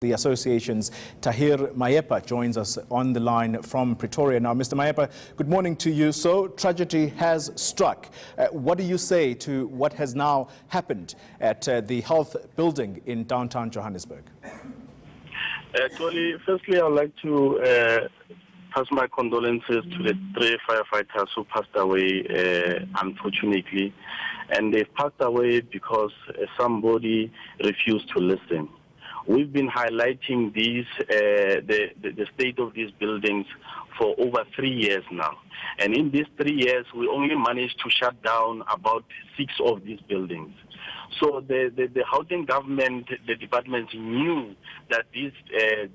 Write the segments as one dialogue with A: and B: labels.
A: The association's Tahir Maepa joins us on the line from Pretoria. Now, Mr. Maepa, good morning to you. So, tragedy has struck. What do you say to what has now happened at the health building in downtown Johannesburg?
B: Firstly, I would like to pass my condolences to the 3 firefighters who passed away, unfortunately. And they've passed away because somebody refused to listen. We've been highlighting these, the state of these buildings for over 3 years now. And in these 3 years, we only managed to shut down about 6 of these buildings. So the housing government, the departments knew that these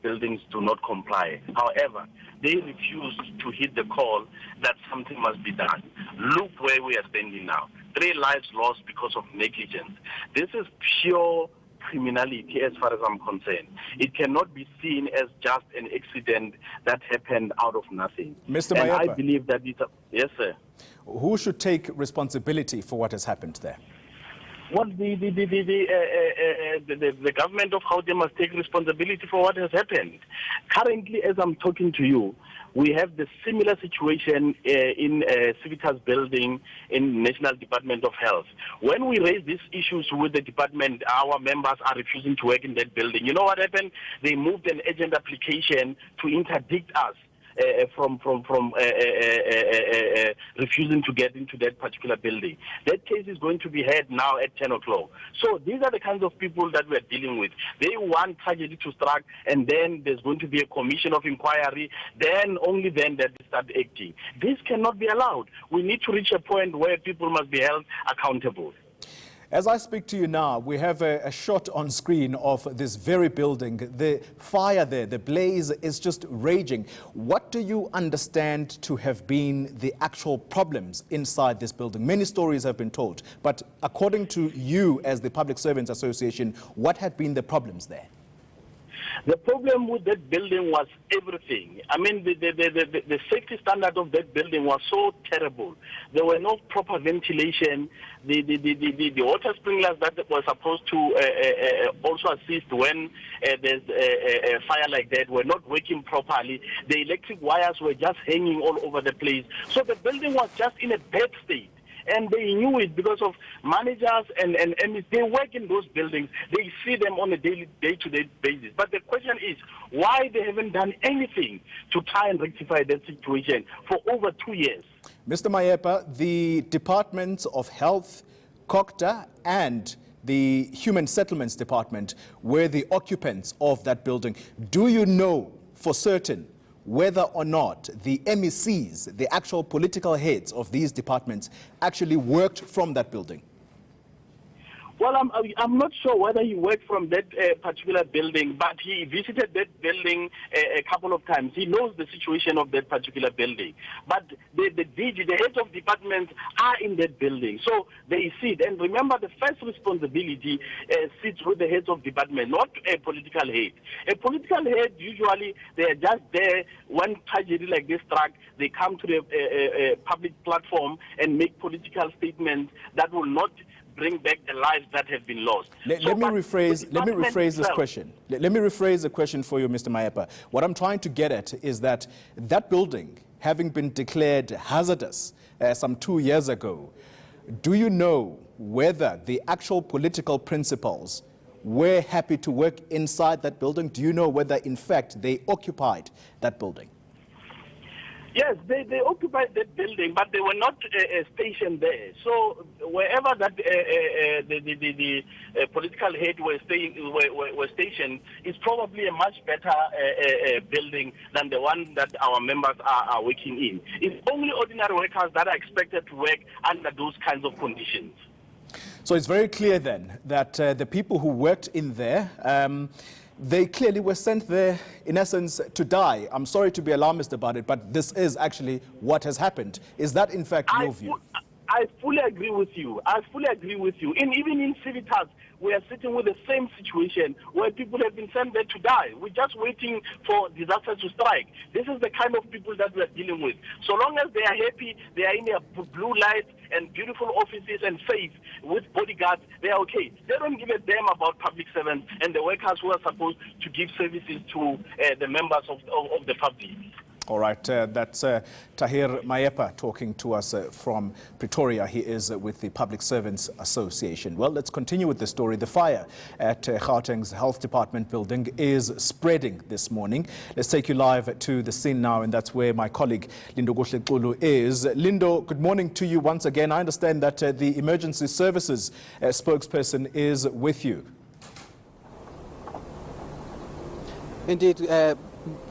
B: buildings do not comply. However, they refused to heed the call that something must be done. Look where we are standing now. 3 lives lost because of negligence. This is pure criminality as far as I'm concerned. It cannot be seen as just an accident that happened out of nothing.
A: Mr. Maepa,
B: I believe that it's yes, sir.
A: Who should take responsibility for what has happened there?
B: Well, the government of Gauteng must take responsibility for what has happened. Currently, as I'm talking to you, we have the similar situation in Civitas building in National Department of Health. When we raise these issues with the department, our members are refusing to work in that building. You know what happened? They moved an urgent application to interdict us from refusing to get into that particular building. That case is going to be heard now at 10 o'clock. So these are the kinds of people that we're dealing with. They want tragedy to strike, and then there's going to be a commission of inquiry, then only then that they start acting. This cannot be allowed. We need to reach a point where people must be held accountable.
A: As I speak to you now, we have a shot on screen of this very building. The fire there, the blaze is just raging. What do you understand to have been the actual problems inside this building? Many stories have been told, but according to you as the Public Servants Association, what had been the problems there?
B: The problem with that building was everything. I mean, the safety standard of that building was so terrible. There were no proper ventilation. The water sprinklers that were supposed to also assist when there's a fire like that were not working properly. The electric wires were just hanging all over the place. So the building was just in a bad state. And they knew it because of managers and MEs. They work in those buildings. They see them on a day-to-day basis. But the question is, why they haven't done anything to try and rectify that situation for over 2 years?
A: Mr. Maepa, the Departments of Health, COCTA, and the Human Settlements Department were the occupants of that building. Do you know for certain whether or not the MECs, the actual political heads of these departments, actually worked from that building?
B: Well, I'm not sure whether he worked from that particular building, but he visited that building a couple of times. He knows the situation of that particular building. But the heads of departments are in that building, so they see it. And remember, the first responsibility sits with the heads of department, not a political head. A political head, usually, they are just there when tragedy like this struck. They come to the public platform and make political statements that will not bring back the lives that have been lost.
A: Let me rephrase this question. Let me rephrase the question for you, Mr. Maepa. What I'm trying to get at is that building, having been declared hazardous some 2 years ago, do you know whether the actual political principals were happy to work inside that building? Do you know whether, in fact, they occupied that building?
B: Yes, they occupied that building, but they were not stationed there. So wherever that the political head were stationed is probably a much better building than the one that our members are working in. It's only ordinary workers that are expected to work under those kinds of conditions.
A: So it's very clear then that the people who worked in there, they clearly were sent there, in essence, to die. I'm sorry to be alarmist about it, but this is actually what has happened. Is that, in fact, your view?
B: I fully agree with you. Even in Civitas, we are sitting with the same situation where people have been sent there to die. We're just waiting for disaster to strike. This is the kind of people that we are dealing with. So long as they are happy, they are in their blue lights and beautiful offices and safe with bodyguards, they are okay. They don't give a damn about public servants and the workers who are supposed to give services to the members of the public.
A: All right, that's Tahir Maepa talking to us from Pretoria. He is with the Public Servants Association. Well, let's continue with the story. The fire at Gauteng's Health Department building is spreading this morning. Let's take you live to the scene now, and that's where my colleague Lindokuhle Xulu is. Lindo, good morning to you once again. I understand that the emergency services spokesperson is with you.
C: Indeed,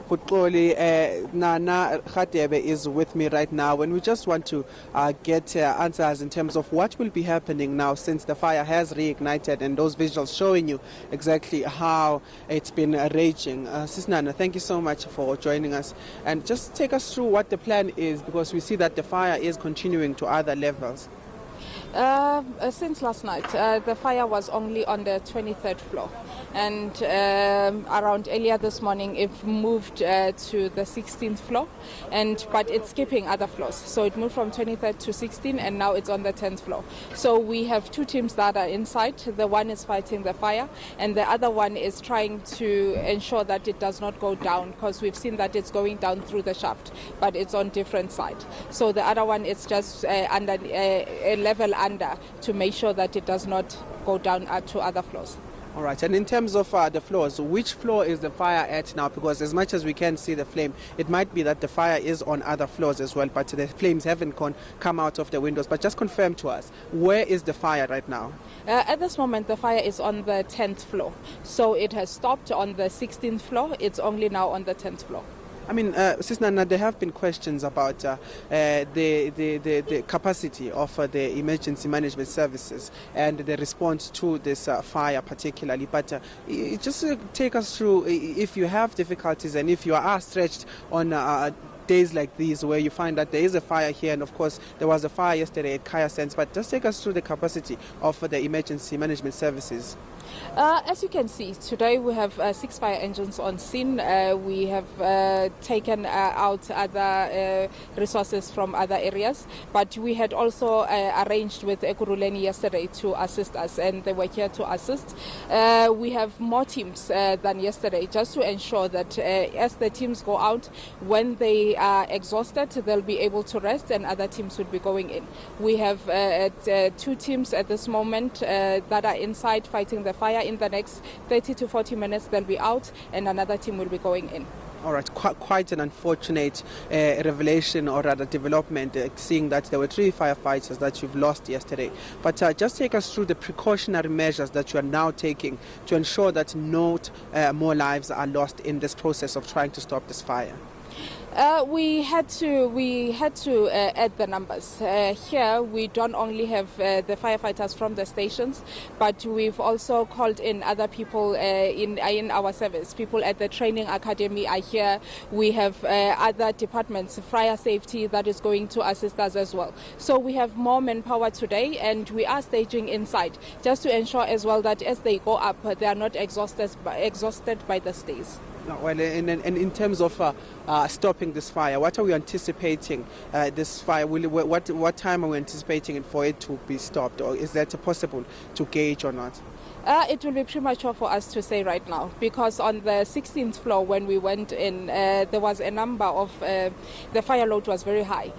C: Nana Khatebe is with me right now, and we just want to get answers in terms of what will be happening now since the fire has reignited and those visuals showing you exactly how it's been raging. Sis Nana, thank you so much for joining us, and just take us through what the plan is, because we see that the fire is continuing to other levels.
D: Since last night, the fire was only on the 23rd floor, and around earlier this morning it moved to the 16th floor, but it's skipping other floors. So it moved from 23rd to 16, and now it's on the 10th floor. So we have two teams that are inside. The one is fighting the fire, and the other one is trying to ensure that it does not go down, because we've seen that it's going down through the shaft, but it's on different side. So the other one is just under a level under to make sure that it does not go down to other floors.
C: All right, and in terms of the floors, which floor is the fire at now? Because as much as we can see the flame, it might be that the fire is on other floors as well, but the flames haven't come out of the windows. But just confirm to us, where is the fire right now?
D: At this moment, the fire is on the 10th floor. So it has stopped on the 16th floor. It's only now on the 10th floor.
C: I mean, Sis Nana, there have been questions about the capacity of the emergency management services and the response to this fire particularly. But just take us through if you have difficulties and if you are stretched on days like these where you find that there is a fire here, and of course there was a fire yesterday at Kaya Sense, but just take us through the capacity of the emergency management services.
D: As you can see, today we have 6 fire engines on scene. We have taken out other resources from other areas, but we had also arranged with Ekurhuleni yesterday to assist us, and they were here to assist. We have more teams than yesterday, just to ensure that as the teams go out, when they are exhausted, they'll be able to rest, and other teams will be going in. We have 2 teams at this moment that are inside fighting the fire. In the next 30 to 40 minutes they'll be out, and another team will be going in.
C: All right, quite an unfortunate revelation, or rather development, seeing that there were 3 firefighters that you've lost yesterday. But just take us through the precautionary measures that you are now taking to ensure that no more lives are lost in this process of trying to stop this fire.
D: We had to add the numbers. Here we don't only have the firefighters from the stations, but we've also called in other people in our service. People at the training academy are here. We have other departments, fire safety, that is going to assist us as well. So we have more manpower today, and we are staging inside just to ensure as well that as they go up, they are not exhausted by the stays.
C: Well, and in terms of stopping this fire, what are we anticipating this fire? What time are we anticipating for it to be stopped, or is that possible to gauge or not?
D: It will be premature for us to say right now, because on the 16th floor when we went in, there was a number of, the fire load was very high.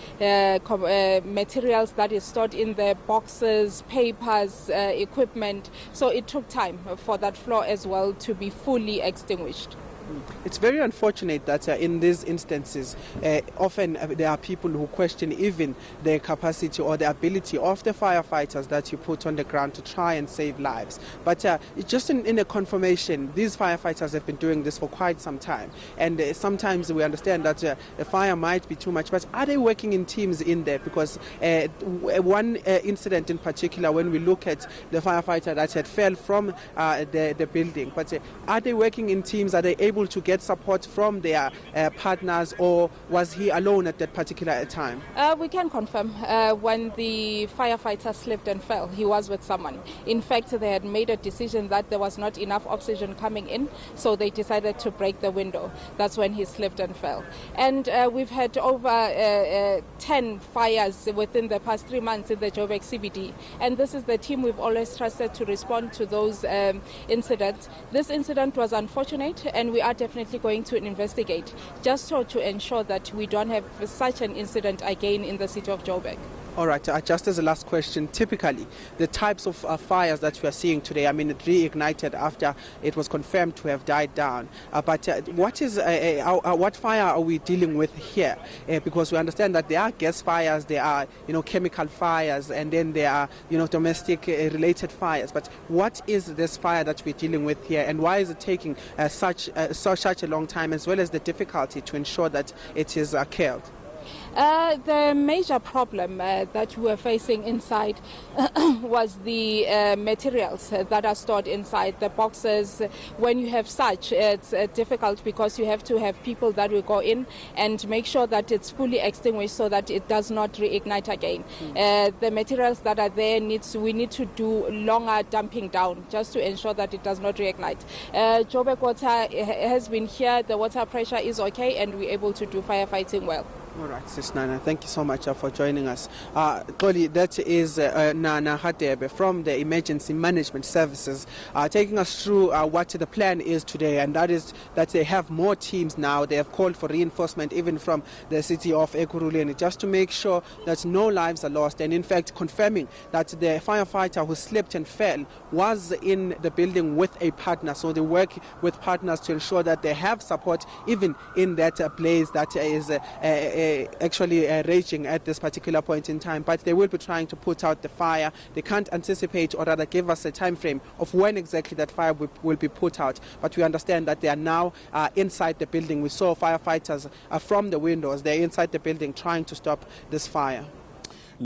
D: Materials that is stored in the boxes, papers, equipment. So it took time for that floor as well to be fully extinguished.
C: It's very unfortunate that in these instances, often there are people who question even the capacity or the ability of the firefighters that you put on the ground to try and save lives. But just in a confirmation, these firefighters have been doing this for quite some time. And sometimes we understand that the fire might be too much, but are they working in teams in there? Because one incident in particular, when we look at the firefighter that had fell from the building, but are they working in teams? Are they able able to get support from their partners, or was he alone at that particular time?
D: We can confirm when the firefighter slipped and fell, he was with someone. In fact, they had made a decision that there was not enough oxygen coming in, so they decided to break the window. That's when he slipped and fell. And we've had over 10 fires within the past 3 months in the Joburg CBD. And this is the team we've always trusted to respond to those incidents. This incident was unfortunate, and we are definitely going to investigate just so to ensure that we don't have such an incident again in the city of Joburg.
C: All right, just as a last question, typically the types of fires that we are seeing today, I mean, it reignited after it was confirmed to have died down. But what fire are we dealing with here? Because we understand that there are gas fires, there are chemical fires, and then there are domestic related fires. But what is this fire that we're dealing with here, and why is it taking such a long time, as well as the difficulty to ensure that it is killed?
D: The major problem that we were facing inside was the materials that are stored inside the boxes. When you have such, it's difficult because you have to have people that will go in and make sure that it's fully extinguished so that it does not reignite again. The materials that are there, we need to do longer dumping down just to ensure that it does not reignite. Joburg Water has been here, the water pressure is okay, and we're able to do firefighting well.
C: All right, Sis Nana, thank you so much for joining us. Xoli, that is Nana Hadebe from the Emergency Management Services, taking us through what the plan is today, and that is that they have more teams now. They have called for reinforcement even from the city of Ekurhuleni, just to make sure that no lives are lost, and in fact confirming that the firefighter who slipped and fell was in the building with a partner. So they work with partners to ensure that they have support even in that blaze that is actually raging at this particular point in time. But they will be trying to put out the fire. They can't anticipate, or rather give us a time frame of when exactly that fire will be put out. But we understand that they are now inside the building. We saw firefighters from the windows. They're inside the building trying to stop this fire.